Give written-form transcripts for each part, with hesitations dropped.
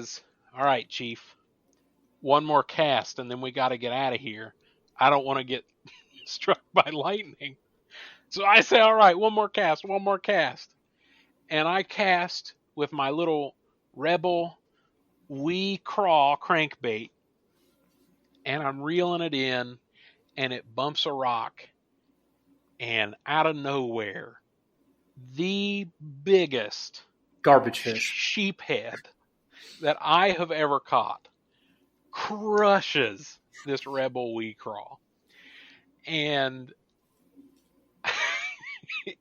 All right, Chief. One more cast, and then we got to get out of here. I don't want to get struck by lightning. So I say, all right, one more cast, one more cast. And I cast with my little Rebel wee crawl crankbait, and I'm reeling it in, and it bumps a rock, and out of nowhere, the biggest Garbage fish. sheephead that I have ever caught crushes this Rebel wee crawl. And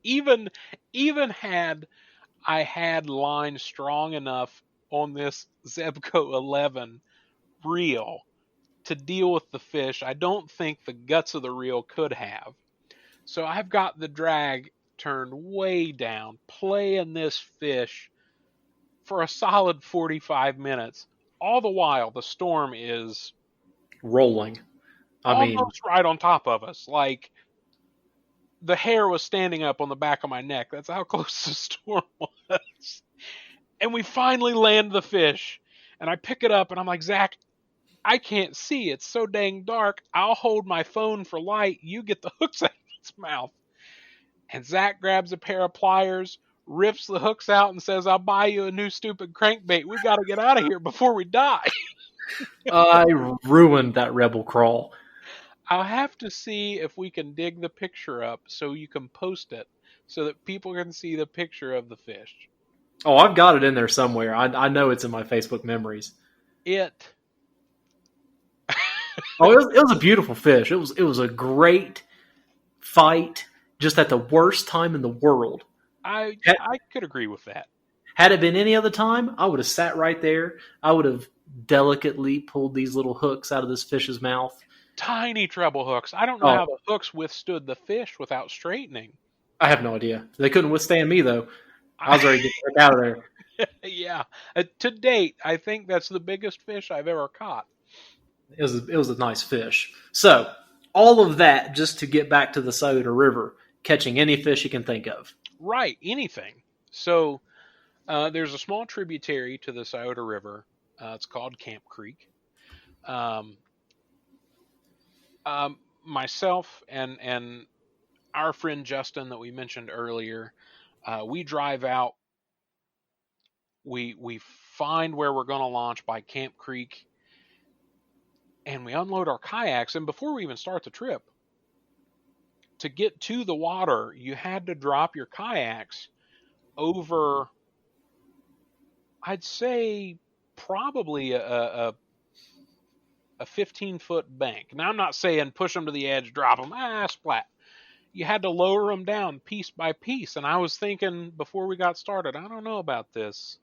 even even had I had line strong enough on this Zebco 11 reel to deal with the fish, I don't think the guts of the reel could have. So I've got the drag turned way down, playing this fish for a solid 45 minutes. All the while, the storm is Rolling. I mean, almost right on top of us. Like, the hair was standing up on the back of my neck. That's how close the storm was. And we finally land the fish. And I pick it up and I'm like, Zach, I can't see. It's so dang dark. I'll hold my phone for light. You get the hooks out of its mouth. And Zach grabs a pair of pliers, rips the hooks out, and says, I'll buy you a new stupid crankbait. We got to get out of here before we die. I ruined that rebel crawl. I'll have to see if we can dig the picture up so you can post it so that people can see the picture of the fish. Oh, I've got it in there somewhere. I know it's in my Facebook memories. It Oh, it was a beautiful fish. It was a great fight, just at the worst time in the world. I could agree with that. Had it been any other time, I would have sat right there. I would have delicately pulled these little hooks out of this fish's mouth. Tiny treble hooks. I don't know how the hooks withstood the fish without straightening. I have no idea. They couldn't withstand me, though. I was ready to get out of there. Yeah. To date, I think that's the biggest fish I've ever caught. It was a nice fish. So, all of that just to get back to the Scioto River, catching any fish you can think of. Right, anything. So, there's a small tributary to the Scioto River. It's called Camp Creek. Myself and our friend Justin that we mentioned earlier, we drive out. We find where we're going to launch by Camp Creek, and we unload our kayaks. And before we even start the trip, to get to the water, you had to drop your kayaks over, I'd say, probably a 15-foot bank. Now, I'm not saying push them to the edge, drop them, splat. You had to lower them down piece by piece. And I was thinking before we got started, I don't know about this.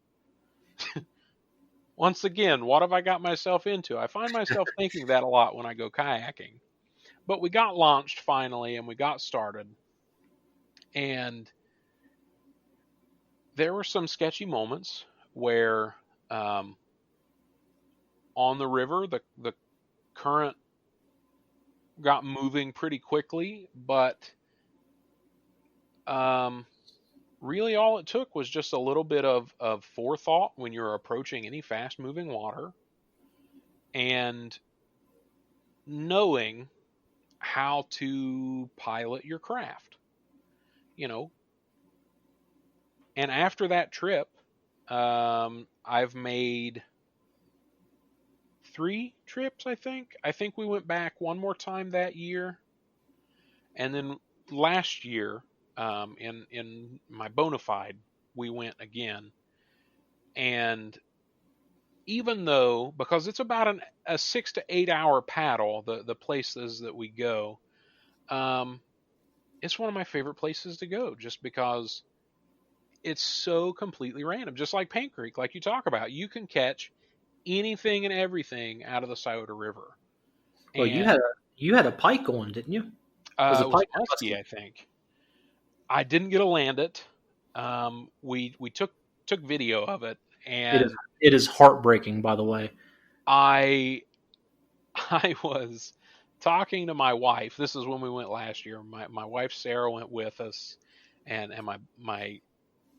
Once again, what have I got myself into? I find myself thinking that a lot when I go kayaking. But we got launched finally, and we got started. And there were some sketchy moments where on the river, the current got moving pretty quickly, but really all it took was just a little bit of forethought when you're approaching any fast moving water and knowing how to pilot your craft, you know. And after that trip, I've made 3 trips, I think. I think we went back one more time that year. And then last year, in my Bonafide, we went again. And even though, because it's about a 6 to 8 hour paddle, the places that we go, it's one of my favorite places to go just because it's so completely random. Just like Paint Creek, like you talk about. You can catch anything and everything out of the Scioto River. Well, you had a pike on, didn't you? It was musky, I think. I didn't get to land it. We took video of it, and it is heartbreaking, by the way. I was talking to my wife. This is when we went last year. My wife Sarah went with us, and my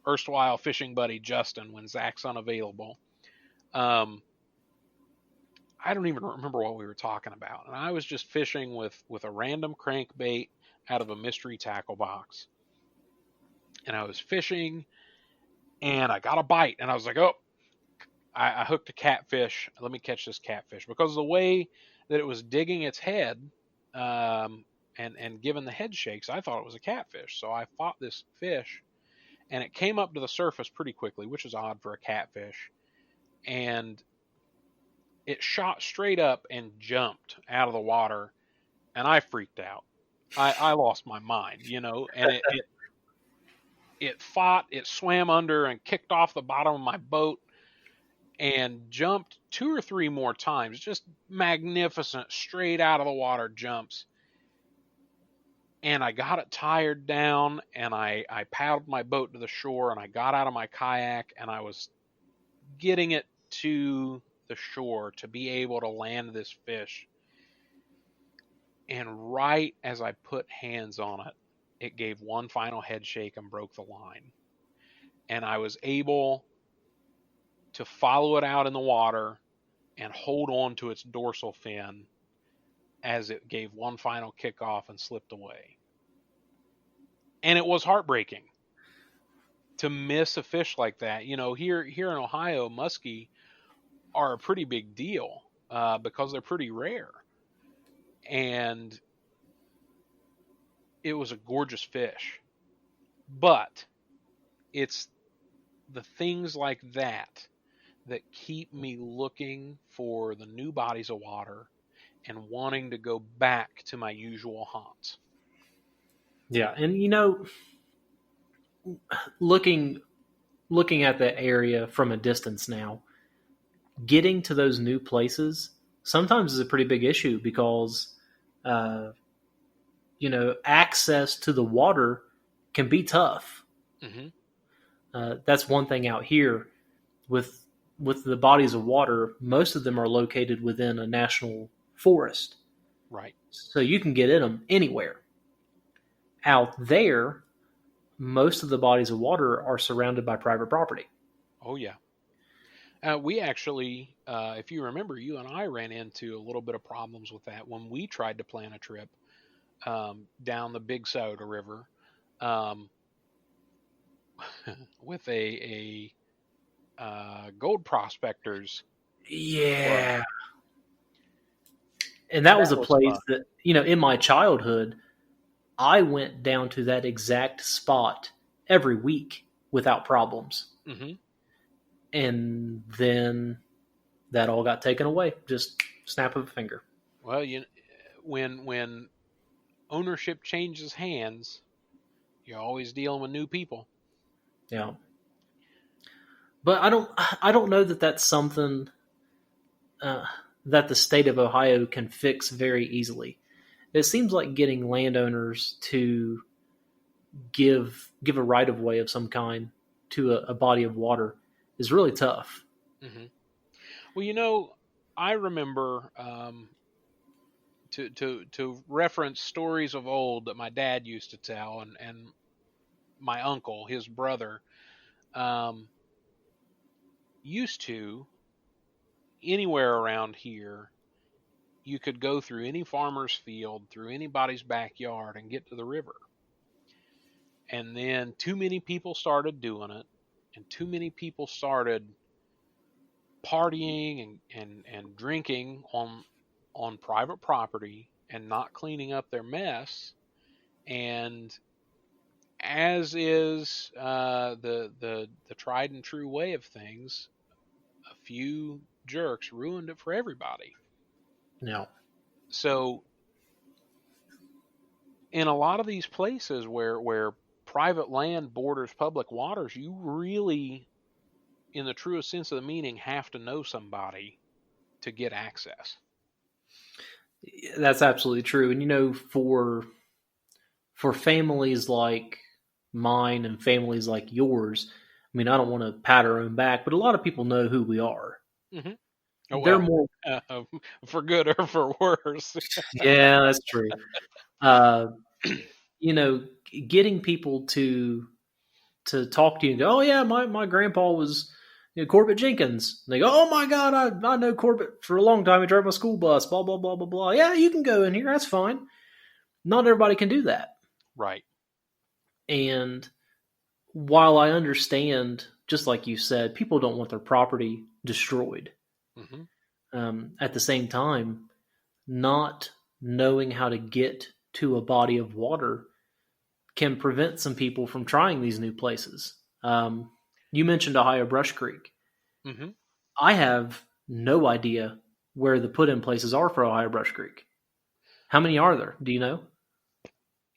erstwhile fishing buddy Justin when Zach's unavailable. Um, I don't even remember what we were talking about, and I was just fishing with a random crankbait out of a mystery tackle box, and I was fishing, and I got a bite, and I was like, oh, I hooked a catfish. Let me catch this catfish because the way that it was digging its head, um, and giving the head shakes, I thought it was a catfish. So I fought this fish, and it came up to the surface pretty quickly, which is odd for a catfish. And it shot straight up and jumped out of the water, and I freaked out. I lost my mind, and it fought, it swam under and kicked off the bottom of my boat and jumped two or three more times, just magnificent, straight out of the water jumps. And I got it tired down, and I paddled my boat to the shore, and I got out of my kayak, and I was getting it to the shore to be able to land this fish. And right as I put hands on it, it gave one final head shake and broke the line. And I was able to follow it out in the water and hold on to its dorsal fin as it gave one final kick off and slipped away. And it was heartbreaking to miss a fish like that. Here in Ohio, muskie are a pretty big deal because they're pretty rare. And it was a gorgeous fish. But it's the things like that that keep me looking for the new bodies of water and wanting to go back to my usual haunts. Yeah, and looking at the area from a distance now, getting to those new places sometimes is a pretty big issue because access to the water can be tough. Mm-hmm. That's one thing out here with the bodies of water. Most of them are located within a national forest, right? So you can get in them anywhere. Out there, most of the bodies of water are surrounded by private property. Oh yeah. We actually, if you remember, you and I ran into a little bit of problems with that when we tried to plan a trip down the Big Soda River with a gold prospectors. Yeah. Club. And that was a place that, in my childhood, I went down to that exact spot every week without problems. Mm-hmm. And then that all got taken away. Just snap of a finger. Well, when ownership changes hands, you're always dealing with new people. Yeah. But I don't know that that's something that the state of Ohio can fix very easily. It seems like getting landowners to give a right of way of some kind to a body of water is really tough. Mm-hmm. Well, I remember to reference stories of old that my dad used to tell, and my uncle, his brother, used to, anywhere around here, you could go through any farmer's field, through anybody's backyard, and get to the river. And then too many people started doing it, and too many people started partying and drinking on private property and not cleaning up their mess. And as is the tried and true way of things, a few jerks ruined it for everybody. No. So in a lot of these places where private land borders public waters, you really, in the truest sense of the meaning, have to know somebody to get access. That's absolutely true. And for families like mine and families like yours, I mean, I don't want to pat our own back, but a lot of people know who we are. Mm-hmm. Oh, They're more for good or for worse. Yeah, that's true. Getting people to talk to you and go, oh yeah, my grandpa was Corbett Jenkins. And they go, oh my God, I know Corbett for a long time. He drove my school bus, blah, blah, blah, blah, blah. Yeah, you can go in here. That's fine. Not everybody can do that. Right. And while I understand, just like you said, people don't want their property destroyed. Mm-hmm. At the same time, not knowing how to get to a body of water can prevent some people from trying these new places. You mentioned Ohio Brush Creek. Mm-hmm. I have no idea where the put-in places are for Ohio Brush Creek. How many are there? Do you know?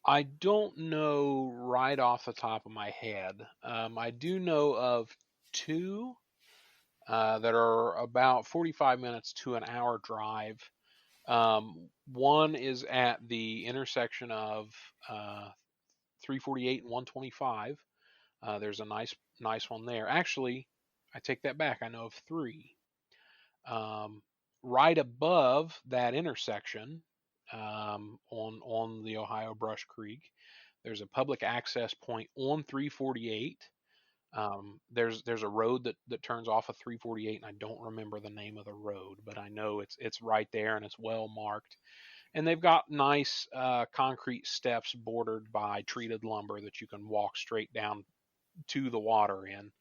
I don't know right off the top of my head. I do know of two that are about 45 minutes to an hour drive. One is at the intersection of 348 and 125. There's a nice one there. Actually, I take that back. I know of three. Um, right above that intersection, on the Ohio Brush Creek, there's a public access point on 348. There's a road that turns off of 348, and I don't remember the name of the road, but I know it's right there and it's well marked. And they've got nice concrete steps bordered by treated lumber that you can walk straight down to the water in.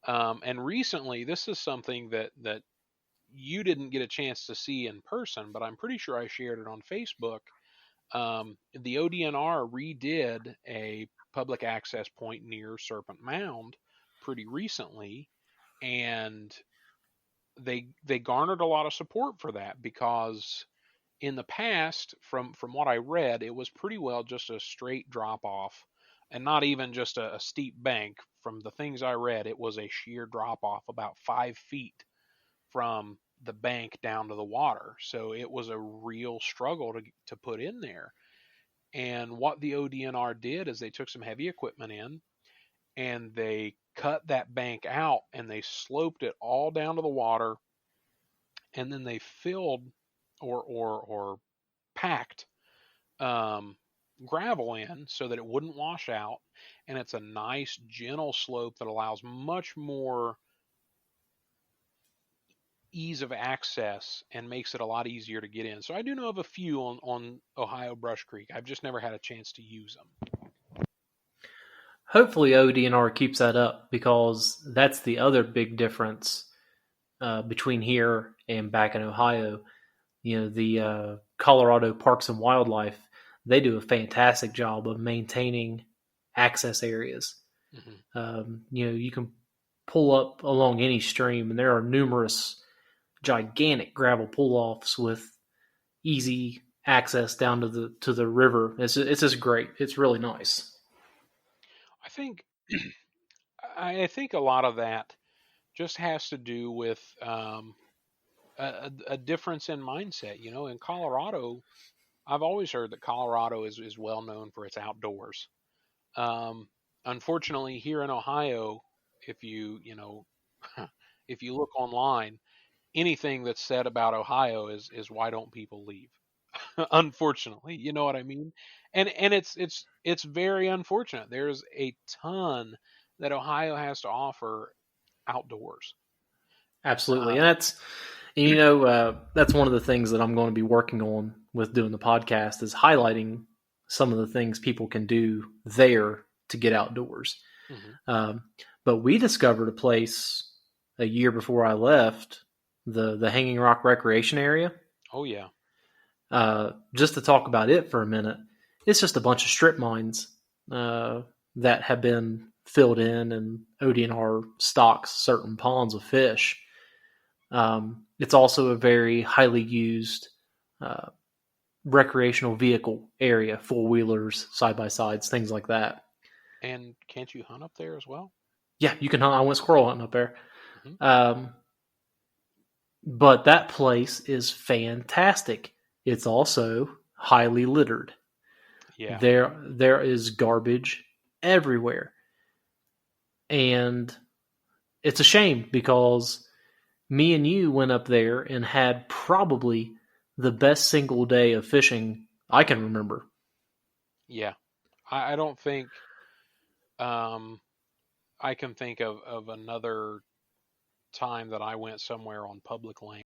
And recently, this is something that you didn't get a chance to see in person, but I'm pretty sure I shared it on Facebook. The ODNR redid a public access point near Serpent Mound pretty recently, and they garnered a lot of support for that because in the past, from what I read, it was pretty well just a straight drop off, and not even just a steep bank. From the things I read, it was a sheer drop off about 5 feet from the bank down to the water. So it was a real struggle to put in there. And what the ODNR did is they took some heavy equipment in and they cut that bank out and they sloped it all down to the water, and then they filled or packed gravel in so that it wouldn't wash out, and it's a nice gentle slope that allows much more ease of access and makes it a lot easier to get in. So I do know of a few on Ohio Brush Creek. I've just never had a chance to use them. Hopefully ODNR keeps that up, because that's the other big difference between here and back in Ohio. The Colorado Parks and Wildlife, they do a fantastic job of maintaining access areas. Mm-hmm. You can pull up along any stream, and there are numerous gigantic gravel pull-offs with easy access down to the river. It's just great. It's really nice. I think I think a lot of that just has to do with a difference in mindset. In Colorado, I've always heard that Colorado is well known for its outdoors. Um, Unfortunately, here in Ohio, if if you look online, anything that's said about Ohio is why don't people leave? Unfortunately, you know what I mean? And it's very unfortunate. There's a ton that Ohio has to offer outdoors. Absolutely, Uh, and that's one of the things that I'm going to be working on with doing the podcast, is highlighting some of the things people can do there to get outdoors. mhm. Um, but we discovered a place a year before I left, the Hanging Rock Recreation Area. Oh yeah. Just to talk about it for a minute, it's just a bunch of strip mines that have been filled in, and ODNR stocks certain ponds of fish. It's also a very highly used uh, recreational vehicle area, four-wheelers, side-by-sides, things like that. And can't you hunt up there as well? Yeah, you can hunt. I went squirrel hunting up there. Hmm. But that place is fantastic. It's also highly littered. Yeah. There is garbage everywhere. And it's a shame, because me and you went up there and had probably the best single day of fishing I can remember. Yeah. I don't think um, I can think of another time that I went somewhere on public land.